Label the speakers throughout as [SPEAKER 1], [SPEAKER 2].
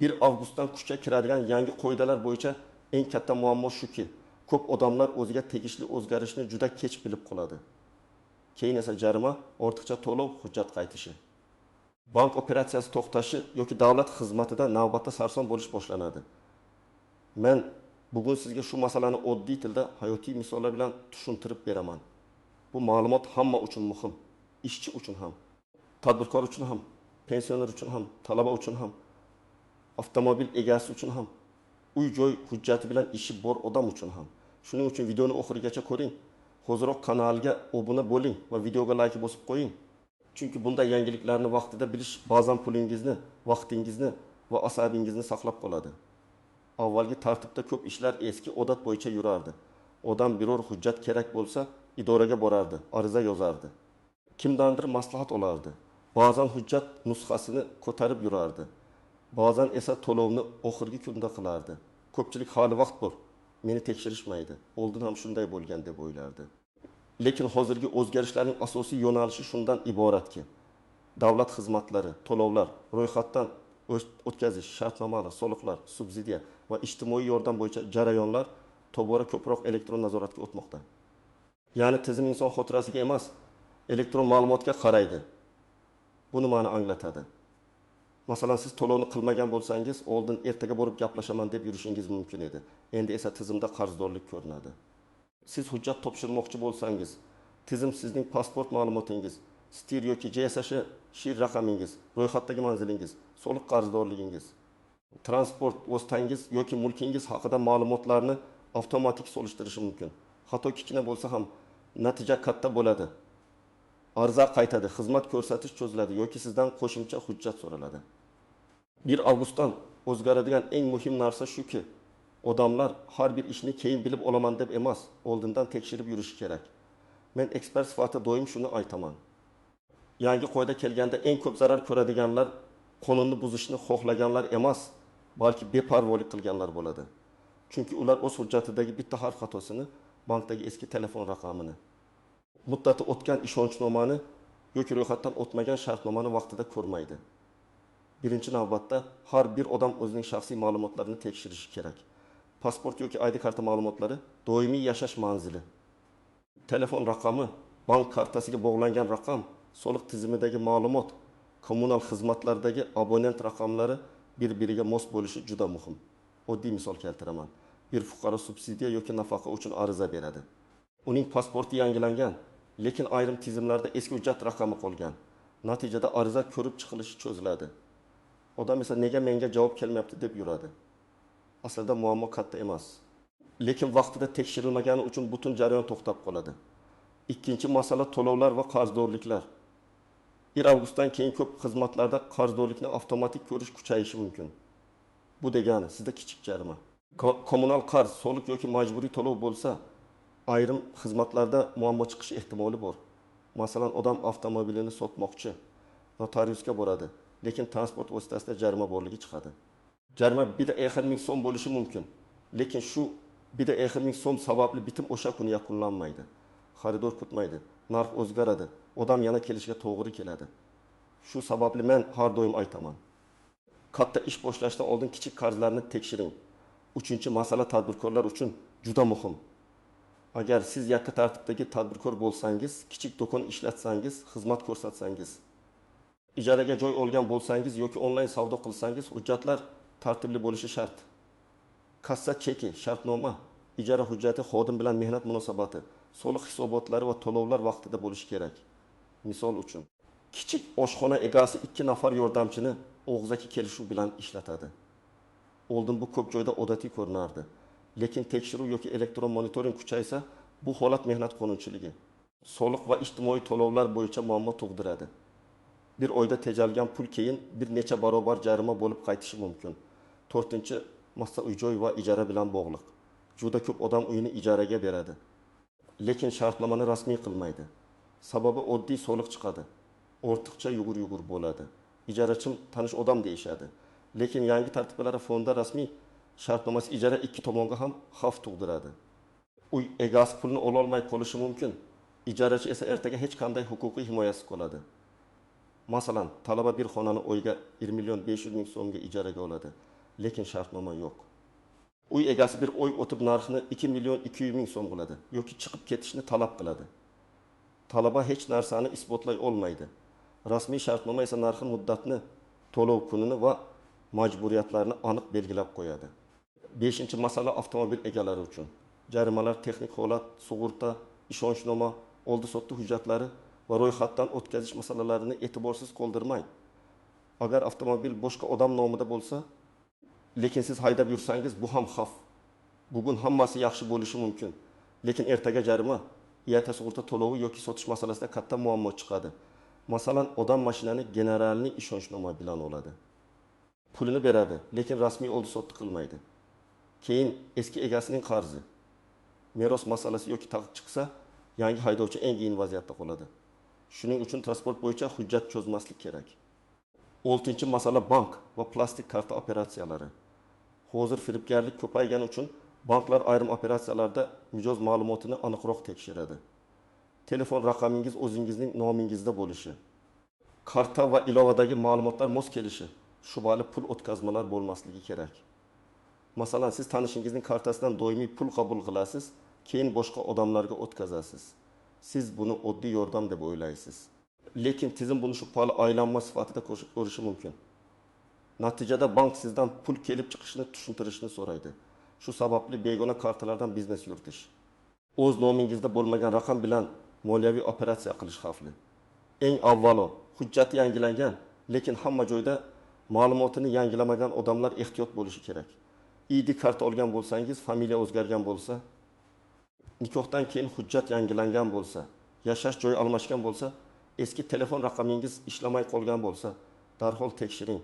[SPEAKER 1] 1 avgustdan kuchga kiradigan yangi qoidalar bo'yicha eng katta muammo shuki, ko'p odamlar o'ziga tegishli o'zgarishni juda kech bilib qoladi. Keyin esa jarima, ortiqcha to'lov, hujjat qaytishi. Bank operatsiyasi to'xtashi yoki davlat xizmatida navbatda sarson bo'lish boshlanadi. Men bugun sizga shu masalani oddiy tilda hayotiy misollar bilan tushuntirib beraman. Bu ma'lumot hamma uchun muhim. Ishchi uchun ham, tadbirkor uchun ham, pensioner uchun ham, talaba uchun ham, avtomobil egasi uchun ham, uy-joy hujjati bilan ishi bor odam uchun ham. Shuning uchun videoni oxirigacha ko'ring. Hozirroq kanalga obuna bo'ling va videoga like bosib qo'ying. Chunki bunday yangiliklarni vaqtida bilish ba'zan pulingizni, vaqtingizni va asabingizni saqlab qoladi. Avvalgi tartibda ko'p ishlar eski odat bo'yicha yurardi. Odam biror hujjat kerak bo'lsa, idoraga borardi, ariza yozardi. Kimdandir maslahat olardi. Ba'zan hujjat nusxasini ko'tarib yurardi. Ba'zan esa to'lovni oxirgi kunda qilardi. Ko'pchilik hali vaqt bor, meni tekshirishmaydi. Oldin ham shunday bo'lgan deb o'ylardi. Lekin hozirgi o'zgarishlarning asosiy yo'nalishi shundan iboratki, davlat xizmatlari, to'lovlar, ro'yxatdan o'tkazish, shartnomalar, soliqlar, subsidiya va ijtimoiy yordam bo'yicha jarayonlar tobora ko'proq elektron nazoratga o'tmoqda. Ya'ni tizim inson xotirasiga emas, elektron ma'lumotga qaraydi. Bu nimani anglatadi? Masalan, siz to'lovni qilmagan bo'lsangiz, oldin ertaga borib gaplashaman deb yurishingiz mumkin edi. Endi esa tizimda qarzdorlik ko'rinadi. Siz hujjat topshirmoqchi bo'lsangiz, tizim sizning pasport ma'lumotingiz, stir yoki JSH shir raqamingiz, ro'yxatdagi manzilingiz, soliq qarzdorligingiz, transport vositangiz yoki mulkingiz haqida ma'lumotlarni avtomatik solishtirishi mumkin. Hatto kichkina bo'lsa ham natija katta bo'ladi. Ariza qaytadi, xizmat ko'rsatish cho'ziladi yoki sizdan qo'shimcha hujjat so'raladi. 1 avgustdan o'zgaradigan eng muhim narsa shuki, odamlar har bir ishni keyin bilib olaman deb emas, oldindan tekshirib yurishi kerak. Men ekspert sifatida doim shuni aytaman. Yangi qoida kelganda eng ko'p zarar ko'radiganlar qonunni buzishni xohlaganlar emas, balki beparvolik qilganlar bo'ladi. Chunki ular o'z hujjatidagi bitta harf xatosini, bankdagi eski telefon raqamini, muddati o'tgan ishonchnomani yoki ro'yxatdan o'tmagan shartnomani vaqtida ko'rmaydi. Birinchi navbatda har bir odam o'zining shaxsiy ma'lumotlarini tekshirishi kerak. Pasport yoki ID karta ma'lumotlari, doimiy yashash manzili, telefon raqami, bank kartasiga bog'langan raqam, soliq tizimidagi ma'lumot, kommunal xizmatlardagi abonent raqamlari bir-biriga mos bo'lishi juda muhim. Oddiy misol keltiraman. Bir fuqaro subsidiya yoki nafaqa uchun ariza beradi. Uning pasporti yangilangan, lekin ayrim tizimlarda eski hujjat raqami qolgan. Natijada ariza ko'rib chiqilishi cho'ziladi. Odam esa nega menga javob kelmayapti deb yuradi. Aslida muammo katta emas. Lekin vaqtida tekshirilmagani uchun butun jarayon to'xtab qoladi. Ikkinchi masala to'lovlar va qarzdorliklar. 1 avgustdan keyin ko'p xizmatlarda qarzdorlikni avtomatik ko'rish kuchayishi mumkin. Bu degani sizda kichik jarima. Kommunal qarz, soliq yoki majburiy to'lov bo'lsa, ayrim xizmatlarda muammo chiqish ehtimoli bor. Masalan, odam avtomobilini sotmoqchi, notariusga boradi, lekin transport vositasida jarima borligi chiqadi. Jarima 1,5 ming so'm bo'lishi mumkin, lekin shu 1,5 ming so'm sababli bitim o'sha kuni yakunlanmaydi. Xaridor kutmaydi, narx o'zgaradi, odam yana kelishiga to'g'ri keladi. Shu sababli men har doim aytaman. Katta ish boshlashdan oldin kichik qarzlarni tekshiring. Uchinchi masala tadbirkorlar uchun juda muhim. Agar siz yakka tartibdagi tadbirkor bo'lsangiz, kichik do'kon ishlatsangiz, xizmat ko'rsatsangiz, ijaraga joy olgan bo'lsangiz yoki onlayn savdo qilsangiz, hujjatlar tartibli bo'lishi shart. Kassa cheki, shartnoma, ijara hujjati, xodim bilan mehnat munosabati, soliq hisobotlari va to'lovlar vaqtida bo'lishi kerak. Misol uchun, kichik oshxona egasi 2 nafar yordamchini og'zaki kelishuv bilan ishlatadi. Oldin bu ko'p joyda odatiy ko'rinardi. Lekin tekshiruv yoki elektron monitoring kuchaysa, bu holat mehnat qonunchiligi, soliq va ijtimoiy to'lovlar bo'yicha muammo tug'diradi. Bir oyda tejalgan pul keyin bir necha barobar jarima bo'lib qaytishi mumkin. 4-chi masala uy-joy va ijara bilan bog'liq. Juda ko'p odam uyini ijaraga beradi, lekin shartnomani rasmiy qilmaydi. Sababi oddiy soliq chiqadi. Ortiqcha yugur-yugur bo'ladi. Ijarachim tanish odam deyishadi. Lekin yangi tartiblar fonda rasmiy shartnomasi ijara ikki tomonga ham xavf tug'diradi. Uy egasi pulni ola olmay qolishi mumkin. Ijarachi esa ertaga hech qanday huquqiy himoyasiz qoladi. Masalan, talaba bir xonani oyga 1,5 million so'mga ijaraga oladi. lekin shartnoma yo'q. Uy egasi bir oy o'tib narxini 2 million 200 ming so'm qiladi yoki chiqib ketishni talab qiladi. Talaba hech narsani isbotlay olmaydi. Rasmiy shartnoma esa narxi muddatni, to'lov kunini va majburiyatlarni aniq belgilab qo'yadi. 5-masala avtomobil egalari uchun. Jarimalar, texnik holat, sug'urta, ishonchnoma, oldi-sotdi hujjatlari va ro'yxatdan o'tkazish masalalarini e'tiborsiz qoldirmang. Agar avtomobil boshqa odam nomida bo'lsa, lekin siz haydab yursangiz, bu ham xavf. Bugun hammasi yaxshi bo'lishi mumkin, lekin ertaga jarima, IATA sug'urta to'lovi yoki sotish masalasida katta muammo chiqadi. Masalan, odam mashinani generalning ishonchnoma bilan oladi. Pulini beradi, lekin rasmiy oldi-sotdi qilmaydi. Keyin eski egasining qarzi, meros masalasi yoki taqiq chiqsa, yangi haydovchi eng qiyin vaziyatda qoladi. Shuning uchun transport bo'yicha hujjat cho'zmaslik kerak. 6-masala bank va plastik karta operatsiyalari. Hozir firibgarlik ko'paygani uchun banklar ayrim operatsiyalarda mijoz ma'lumotini aniqroq tekshiradi. Telefon raqamingiz o'zingizning nomingizda bo'lishi, karta va ilovadagi ma'lumotlar mos kelishi, shubhali pul o'tkazmalar bo'lmasligi kerak. Masalan, siz tanishingizning kartasidan doimiy pul qabul qilasiz, keyin boshqa odamlarga o'tkazasiz. Siz buni oddiy yordam deb o'ylaysiz. Lekin tizim buni shubhali aylanma sifatida ko'rishi mumkin. Natijada bank sizdan pul kelib chiqishini tushuntirishni so'raydi. Shu sababli begona kartalardan biznes yuritish, o'z nomingizda bo'lmagan raqam bilan moliyaviy operatsiya qilish xavfli. Eng avvalo, hujjati yangilangan, lekin hamma joyda ma'lumotini yangilamagan odamlar ehtiyot bo'lishi kerak. ID karta olgan bo'lsangiz, familiya o'zgargan bo'lsa, nikohdan keyin hujjat yangilangan bo'lsa, yashash joyi almashgan bo'lsa, eski telefon raqamingiz ishlamay qolgan bo'lsa, darhol tekshiring.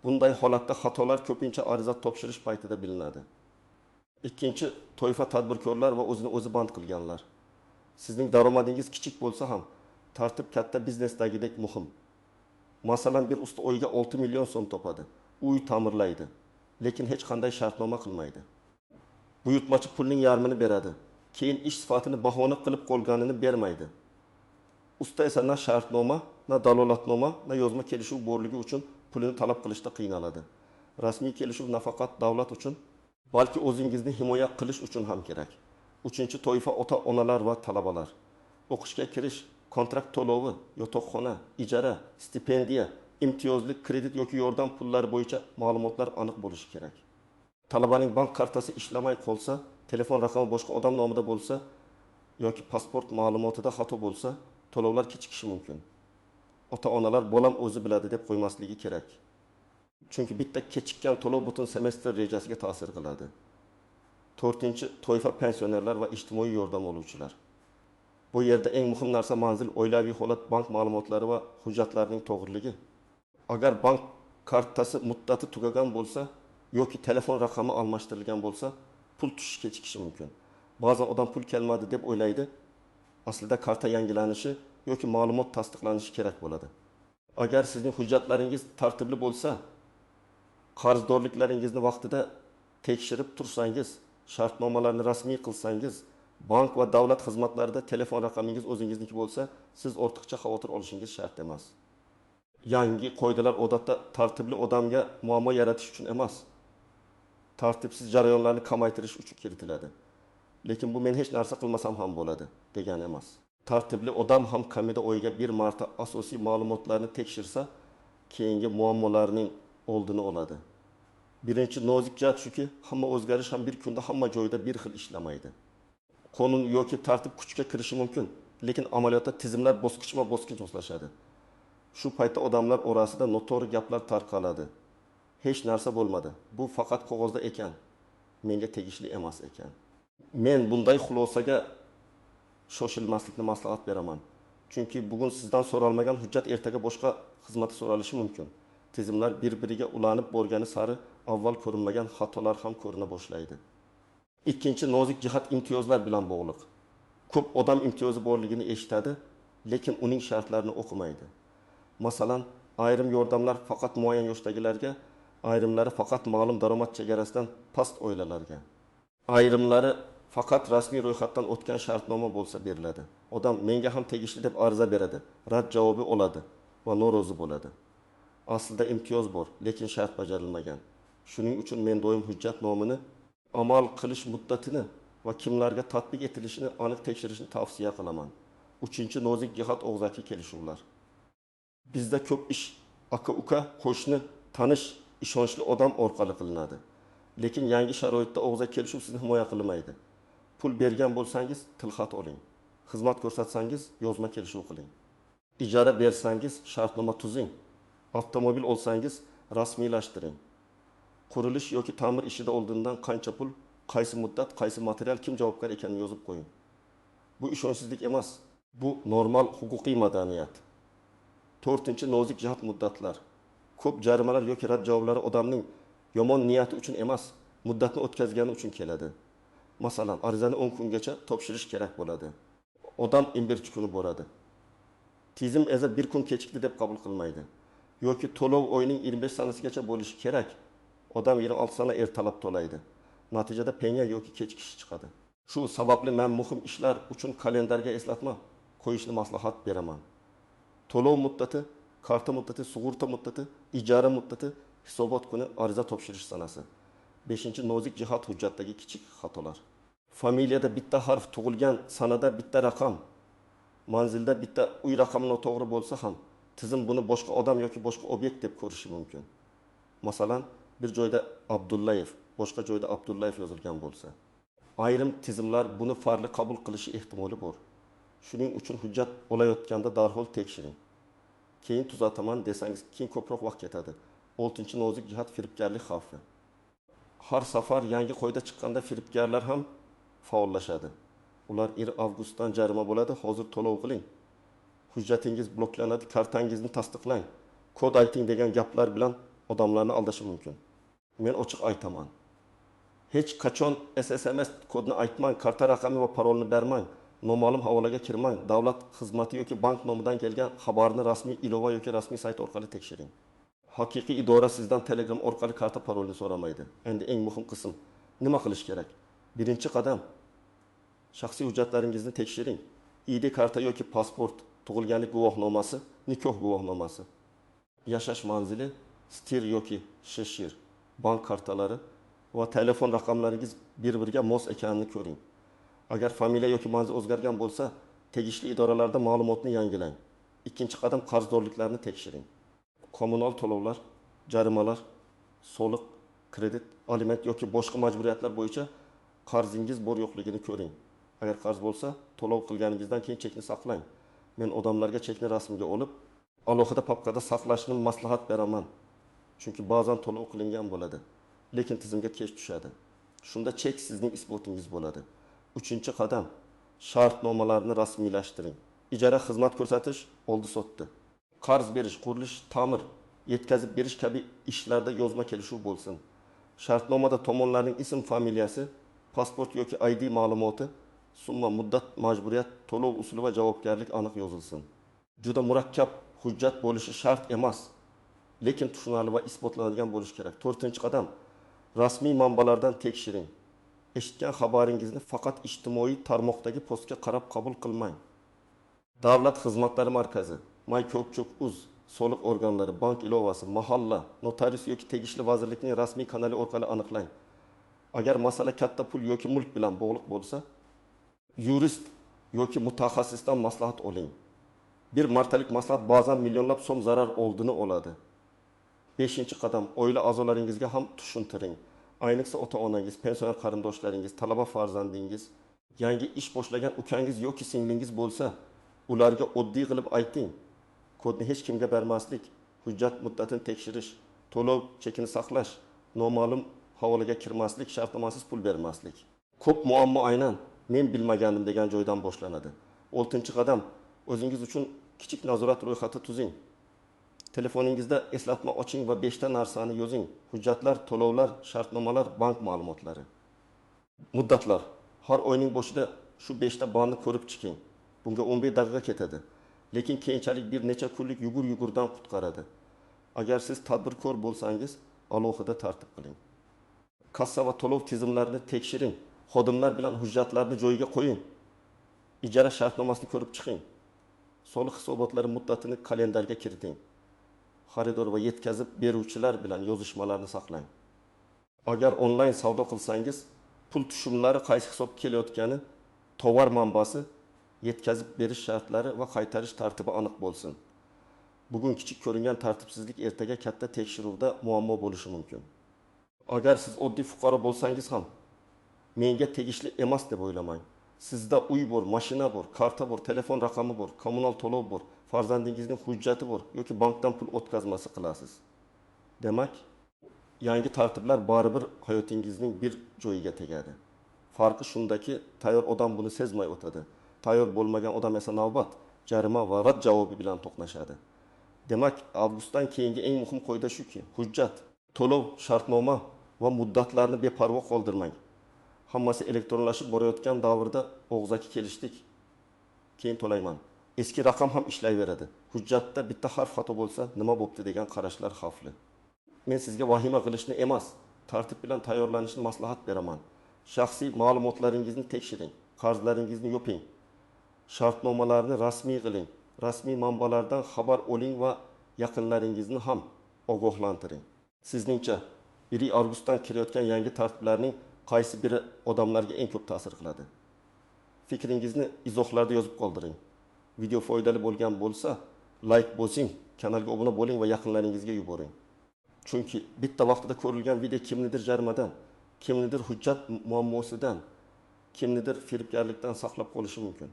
[SPEAKER 1] Bunday holatda xatolar ko'pincha ariza topshirish paytida bilinadi. Ikkinchi, toifa tadbirkorlar va o'zini o'zi band qilganlar. Sizning daromadingiz kichik bo'lsa ham, tartib katta biznesdagidek muhim. Masalan, bir usta oyiga 6 million so'm topadi. Uy ta'mirlaydi, lekin hech qanday shartnoma qilmaydi. Buyurtmachi pulning yarmini beradi, keyin ish sifatini bahona qilib qolganini bermaydi. Usta esa na shartnoma, na dalolatnoma, na yozma kelishuv borligi uchun pulini talab qilishda qiynaladi. Rasmiy kelishuv nafaqat davlat uchun, balki o'zingizni himoya qilish uchun ham kerak. 3-toifa ota-onalar va talabalar. O'qishga kirish, kontrakt to'lovi, yotoqxona, ijara, stipendiya, imtiyozli kredit yoki yordam pullari bo'yicha ma'lumotlar aniq bo'lishi kerak. Talabaning bank kartasi ishlamay qolsa, telefon raqami boshqa odam nomida bo'lsa yoki pasport ma'lumotida xato bo'lsa, to'lovlar kechikishi mumkin. Ota-onalar bolam o'zi biladi deb qo'ymasligi kerak. Chunki bitta kechikkan to'lov butun semestr rejasiga ta'sir qiladi. 4-toifa pensionerlar va ijtimoiy yordam oluvchilar. Bu yerda eng muhim narsa manzil, oilaviy holat, bank ma'lumotlari va hujjatlarining to'g'riligi. Agar bank kartasi muddati tugagan bo'lsa yoki telefon raqami almashtirilgan bo'lsa, pul tushishi kechikishi mumkin. Ba'zan odam pul kelmadi deb o'ylaydi. Aslida karta yangilanishi yoki ma'lumot tasdiqlanishi kerak bo'ladi. Agar sizning hujjatlaringiz tartibli bo'lsa, qarzdorliklaringizni vaqtida tekshirib tursangiz, shartnomalarni rasmiy qilsangiz, bank va davlat xizmatlarida telefon raqamingiz o'zingizniki bo'lsa, siz ortiqcha xavotir olishingiz shart emas. Yangi qoidalar odatda tartibli odamga muammo yaratish uchun emas, tartibsiz jarayonlarni kamaytirish uchun kiritiladi. Lekin bu men hech narsa qilmasam ham bo'ladi degani emas. Tartibli odam ham kamida oyiga bir marta asosiy ma'lumotlarni tekshirsa, keyingi muammolarning oldini oladi. Birinchi nozik jihat shuki, hamma o'zgarish ham bir kunda hamma joyda bir xil ishlamaydi. Qonun yoki tartib kuchga kirishi mumkin, lekin amaliyotda tizimlar bosqichma-bosqich moslashadi. Shu paytda odamlar orasida noto'g'ri gaplar tarqaladi. Hech narsa bo'lmadi. Bu faqat qog'ozda ekan, menga tegishli emas ekan. Men bunday xulosaga shoshilmaslikni maslahat beraman. Chunki bugun sizdan so'ralmagan hujjat ertaga boshqa xizmatda so'ralishi mumkin. Tizimlar bir-biriga ulanib borgani sari avval ko'rinmagan xatolar ham ko'rina boshlaydi. Ikkinchi nozik jihat imtiyozlar bilan bog'liq. Ko'p odam imtiyozi borligini eshitadi, lekin uning shartlarini o'qimaydi. Masalan, ayrim yordamlar faqat muayyan yoshdagilarga, ayrimlari faqat ma'lum daromad chegarasidan past oilalarga, ayrimlari faqat rasmiy ro'yxatdan o'tgan shartnoma bo'lsa beriladi. Odam menga ham tegishli deb ariza beradi, rad javobi oladi va norozi bo'ladi. Aslida imtiyoz bor, lekin shart bajarilmagan. Shuning uchun men doim hujjat nomini, amal qilish muddatini va kimlarga tatbiq etilishini aniq tekshirishni tavsiya qilaman. 3. nozik jihat og'zaki kelishuvlar. Bizda ko'p ish aka-uka, qo'shni, tanish, ishonchli odam orqali qilinadi. Lekin yangi sharoitda og'zaki kelishuv sizni himoya qilmaydi. Pul bergan bo'lsangiz, tilxat oling. Xizmat ko'rsatsangiz, yozma kelishuv qiling. Ijara bersangiz, shartnoma tuzing. Avtomobil olsangiz, rasmiylashtiring. Qurilish yoki ta'mir ishida oldindan qancha pul, qaysi muddat, qaysi material, kim javobgar ekanini yozib qo'ying. Bu ishonchsizlik emas, bu normal huquqiy madaniyat. 4. nozik jihat muddatlar. Ko'p jarimalar yoki rad javoblari odamning yomon niyati uchun emas, muddatni o'tkazgani uchun keladi. Masalan, arizani 10 kungacha topshirish kerak bo'ladi. Odam 11 kuni boradi. Tizim esa 1 kun kechikdi deb qabul qilmaydi. Yoki to'lov oyining 25 sanasigacha bo'lishi kerak. Odam 26 sana ertalab to'laydi. Natijada penya yoki kechikish chiqadi. Shu sababli men muhim ishlar uchun kalendarga eslatma qo'yishni maslahat beraman. To'lov muddati, karta muddati, sug'urta muddati, ijara muddati, hisobot kuni, ariza topshirish sanasi. 5. nozik jihat hujjatdagi kichik xatolar. Familiyada bitta harf, tug'ilgan sanada bitta raqam, manzilda bitta uy raqami noto'g'ri bo'lsa ham, tizim buni boshqa odam yoki boshqa obyekt deb ko'rishi mumkin. Masalan, bir joyda Abdullayev, boshqa joyda Abdullayev yozilgan bo'lsa, ayrim tizimlar buni farli qabul qilishi ehtimoli bor. Shuning uchun hujjat olayotganda darhol tekshiring. Keyin tuzataman desangiz, keyin ko'proq vaqt ketadi. 6. nozik jihat firibgarlik xavfi. Har safar yangi qoida chiqqanda firibgarlar ham faollashadi. Ular 1 avgustdan jarima bo'ladi, hozir to'lov qiling. Hujjatingiz bloklanadi, kartangizni tasdiqlang. Kod ayting degan gaplar bilan odamlarni aldashi mumkin. Men ochiq aytaman. Hech qachon SSMS kodni aytmang, karta raqami va parolni bermang, noma'lum havolaga kirmang, davlat xizmati yoki bank nomidan kelgan xabarni rasmiy ilova yoki rasmiy sayt orqali tekshiring. Haqiqiy idora sizdan Telegram orqali karta parolni so'ramaydi. Endi eng muhim qism. Nima qilish kerak? Birinchi qadam, shaxsiy hujjatlaringizni tekshiring. ID karta yoki pasport, tug'ilganlik guvohnomasi, nikoh guvohnomasi, yashash manzili, stir yoki shishir, bank kartalari va telefon raqamlaringiz bir-biriga mos ekanini ko'ring. Agar familiya yoki manzil o'zgargan bo'lsa, tegishli idoralarda ma'lumotni yangilang. Ikkinchi qadam, qarzdorliklarni tekshiring. Kommunal to'lovlar, jarimalar, soliq, kredit, aliment yoki boshqa majburiyatlar bo'yicha qarzingiz bor yo'qligini ko'ring. Agar qarz bo'lsa, to'lov qilganingizdan keyin chekni saqlang. Men odamlarga chekni rasmga olib, alohida papkada saqlashni maslahat beraman. Chunki ba'zan to'lov qilingan bo'ladi, lekin tizimga kech tushadi. Shunda chek sizning isbotingiz bo'ladi. 3. qadam, shartnomalarni rasmiylashtiring. Ijara, xizmat ko'rsatish, oldi-sotdi, qarz berish, qurilish, ta'mir, yetkazib berish kabi ishlarda yozma kelishuv bo'lsin. Shartnomada tomonlarning ism, familiyasi, pasport yoki ID ma'lumoti, summa, muddat, majburiyat, to'lov usuli va javobgarlik aniq yozilsin. Juda murakkab hujjat bo'lishi shart emas, lekin tushunarli va isbotlanadigan bo'lishi kerak. 4. qadam, rasmiy manbalardan tekshiring. Eshitgan xabaringizni faqat ijtimoiy tarmoqdagi postga qarab qabul qilmang. Davlat xizmatlari markazi, MyKo'pchuk.uz, soliq organlari, bank ilovasi, mahalla, notarius yoki tegishli vazirlikning rasmiy kanali orqali aniqlang. Agar masala katta pul yoki mulk bilan bog'liq bo'lsa, yurist yoki mutaxassisdan maslahat oling. Bir martalik maslahat ba'zan millionlab so'm zarar oldini oladi. 5. qadam, oila a'zolaringizga ham tushuntiring. Ayniqsa ota-onangiz, pensioner qarindoshlaringiz, talaba farzandingiz, yangi ish boshlagan ukangiz yoki singlingiz bo'lsa, ularga oddiy qilib ayting. Kodni hech kimga bermaslik, hujjat muddatini tekshirish, to'lov chekini saqlash, noma'lum havolaga kirmaslik, shartnomasiz pul bermaslik. Ko'p muammo aynan men bilmaganim degan joydan boshlanadi. 6. qadam, o'zingiz uchun kichik nazorat ro'yxati tuzing. Telefoningizda eslatma oching va 5 ta narsani yozing. Hujjatlar, to'lovlar, shartnomalar, bank ma'lumotlari. Muddatlar. Har oyning boshida shu 5 ta bandni ko'rib chiqing. Bunga 15 daqiqa ketadi. Lekin keyinchalik bir necha kunlik yugur-yugurdan qutqaradi. Agar siz tadbirkor bo'lsangiz, alohida tartib qiling. Kassa va to'lov tizimlarini tekshiring. Xodimlar bilan hujjatlarni joyiga qo'ying. Ijara shartnomasini ko'rib chiqing. Soliq hisobotlari muddatini kalendarga kiriting. Xaridor va yetkazib beruvchilar bilan yozishmalarni saqlang. Agar onlayn savdo qilsangiz, pul tushumlari qaysi hisobga kelayotgani, tovar manbasi, yetkazib berish shartlari va qaytarish tartibi aniq bo'lsin. Bugun kichik ko'ringan tartibsizlik ertaga katta tekshiruvda muammo bo'lishi mumkin. Agar siz oddiy fuqaro bo'lsangiz ham, menga tegishli emas deb o'ylamang. Sizda uy bor, mashina bor, karta bor, telefon raqami bor, kommunal to'lov bor, farzandingizning hujjati bor yoki bankdan pul o'tkazmasi qilasiz. Demak, yangi tartiblar baribir hayotingizning bir joyiga tegadi. Farqi shundaki, tayyor odam buni sezmay o'tadi. Tayyor bo'lmagan odam esa navbat, jarima va rad javobi bilan to'qnashadi. Demak, avgustdan keyingi eng muhim qoida shuki, hujjat, to'lov, shartnoma va muddatlarni beparvo qoldirmang. Hammasi elektronlashib borayotgan davrda og'zaki kelishdik. Keyin to'layman. Eski raqam ham ishlayveradi. Hujjatda bitta harf xato bo'lsa, nima bo'pti degan qarashlar xavfli. Men sizga vahima qilishni emas, tartib bilan tayyorlanishni maslahat beraman. Shaxsiy ma'lumotlaringizni tekshiring, qarzlaringizni yoping. Shartnomalarni rasmiy qiling. Rasmiy manbalardan xabar oling va yaqinlaringizni ham ogohlantiring. Sizningcha 1 avgustdan kirayotgan yangi tartiblarning qaysi biri odamlarga eng ko'p ta'sir qiladi? Fikringizni izohlarda yozib qoldiring. Video foydali bo'lgan bo'lsa, like bosing, kanalga obuna bo'ling va yaqinlaringizga yuboring. Chunki bitta vaqtida ko'rilgan video kimnidir jarimadan, kimnidir hujjat muammosidan, kimnidir firibgarlikdan saqlab qolishi mumkin.